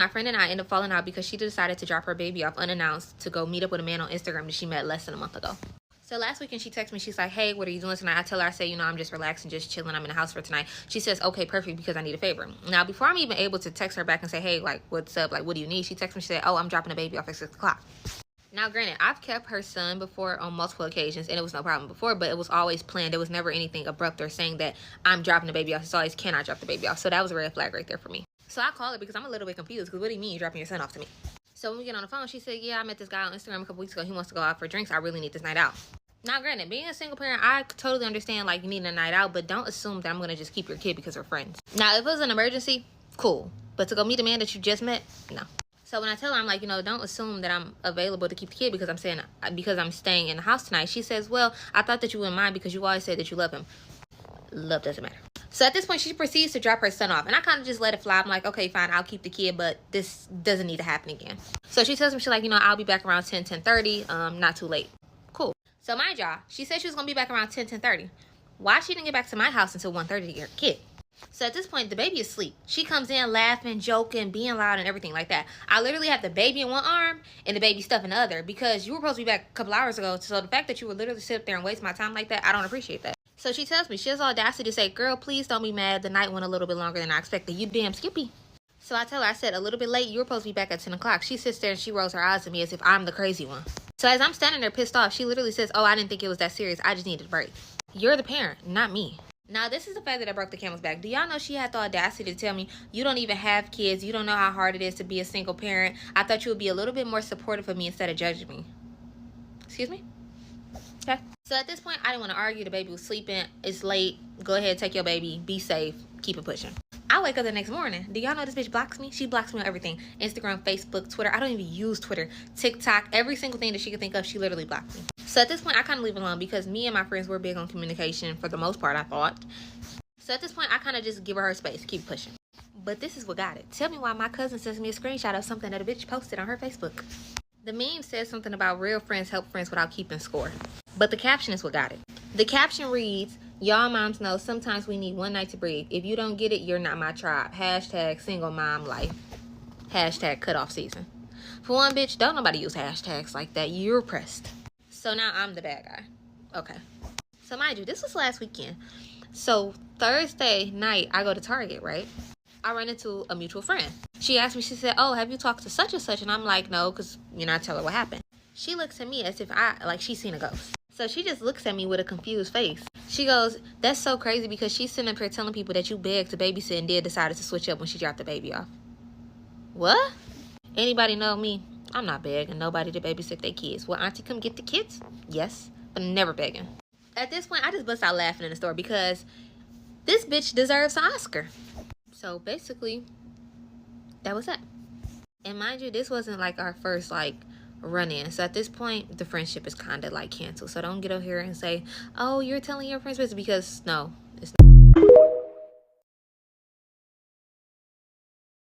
My friend and I ended up falling out because she decided to drop her baby off unannounced to go meet up with a man on Instagram that she met less than a month ago. So last weekend she texted me, she's like, hey, what are you doing tonight? I tell her, I say, you know, I'm just relaxing, just chilling, I'm in the house for tonight. She says, okay, perfect, because I need a favor. Now, before I'm even able to text her back and say, hey, like, what's up, like, what do you need? She texted me, she said, oh, I'm dropping a baby off at 6 o'clock. Now, granted, I've kept her son before on multiple occasions, and it was no problem before, but it was always planned. There was never anything abrupt or saying that I'm dropping the baby off. It's always, can I drop the baby off? So that was a red flag right there for me. So I called her because I'm a little bit confused, because what do you mean you're dropping your son off to me? So when we get on the phone, she said, yeah, I met this guy on Instagram a couple weeks ago. He wants to go out for drinks. I really need this night out. Now, granted, being a single parent, I totally understand, like, you need a night out, but don't assume that I'm going to just keep your kid because we're friends. Now, if it was an emergency, cool. But to go meet a man that you just met, no. So when I tell her, I'm like, you know, don't assume that I'm available to keep the kid because I'm staying in the house tonight. She says, well, I thought that you wouldn't mind because you always said that you love him. Love doesn't matter. So at this point, she proceeds to drop her son off. And I kind of just let it fly. I'm like, okay, fine, I'll keep the kid, but this doesn't need to happen again. So she tells me, she's like, you know, I'll be back around 10:30, not too late. Cool. So mind y'all, she said she was going to be back around 10:30. Why she didn't get back to my house until 1:30 to get her kid? So at this point, the baby is asleep. She comes in laughing, joking, being loud, and everything like that. I literally have the baby in one arm and the baby stuff in the other because you were supposed to be back a couple hours ago. So the fact that you would literally sit up there and waste my time like that, I don't appreciate that. So she tells me, she has the audacity to say, girl, please don't be mad. The night went a little bit longer than I expected. You damn skippy. So I tell her, I said, a little bit late. You were supposed to be back at 10 o'clock. She sits there and she rolls her eyes at me as if I'm the crazy one. So as I'm standing there pissed off, she literally says, oh, I didn't think it was that serious. I just needed a break. You're the parent, not me. Now, this is the fact that I broke the camel's back. Do y'all know she had the audacity to tell me, you don't even have kids. You don't know how hard it is to be a single parent. I thought you would be a little bit more supportive of me instead of judging me. Excuse me? Okay. So at this point, I didn't want to argue. The baby was sleeping. It's late. Go ahead, take your baby. Be safe. Keep it pushing. I wake up the next morning. Do y'all know this bitch blocks me? She blocks me on everything. Instagram, Facebook, Twitter. I don't even use Twitter. TikTok. Every single thing that she could think of, she literally blocked me. So at this point, I kind of leave it alone because me and my friends were big on communication for the most part, I thought. So at this point, I kind of just give her space. Keep pushing. But this is what got it. Tell me why my cousin sends me a screenshot of something that a bitch posted on her Facebook. The meme says something about real friends help friends without keeping score. But the caption is what got it. The caption reads, y'all moms know sometimes we need one night to breathe. If you don't get it, you're not my tribe. Hashtag single mom life. Hashtag cutoff season. For one, bitch, don't nobody use hashtags like that. You're pressed. So now I'm the bad guy. Okay. So mind you, this was last weekend. So Thursday night, I go to Target, right? I run into a mutual friend. She asked me, she said, oh, have you talked to such and such? And I'm like, no, because, you know, I tell her what happened. She looks at me as if she's seen a ghost. So she just looks at me with a confused face. She goes, that's so crazy because she's sitting up here telling people that you begged to babysit and then decided to switch up when she dropped the baby off. What? Anybody know me? I'm not begging nobody to babysit their kids. Well, auntie, come get the kids? Yes, but never begging. At this point, I just bust out laughing in the store because this bitch deserves an Oscar. So basically, that was that. And mind you, this wasn't like our first run-in. So at this point, the friendship is kind of canceled. So don't get over here and say, oh, you're telling your friends business, because no, it's not.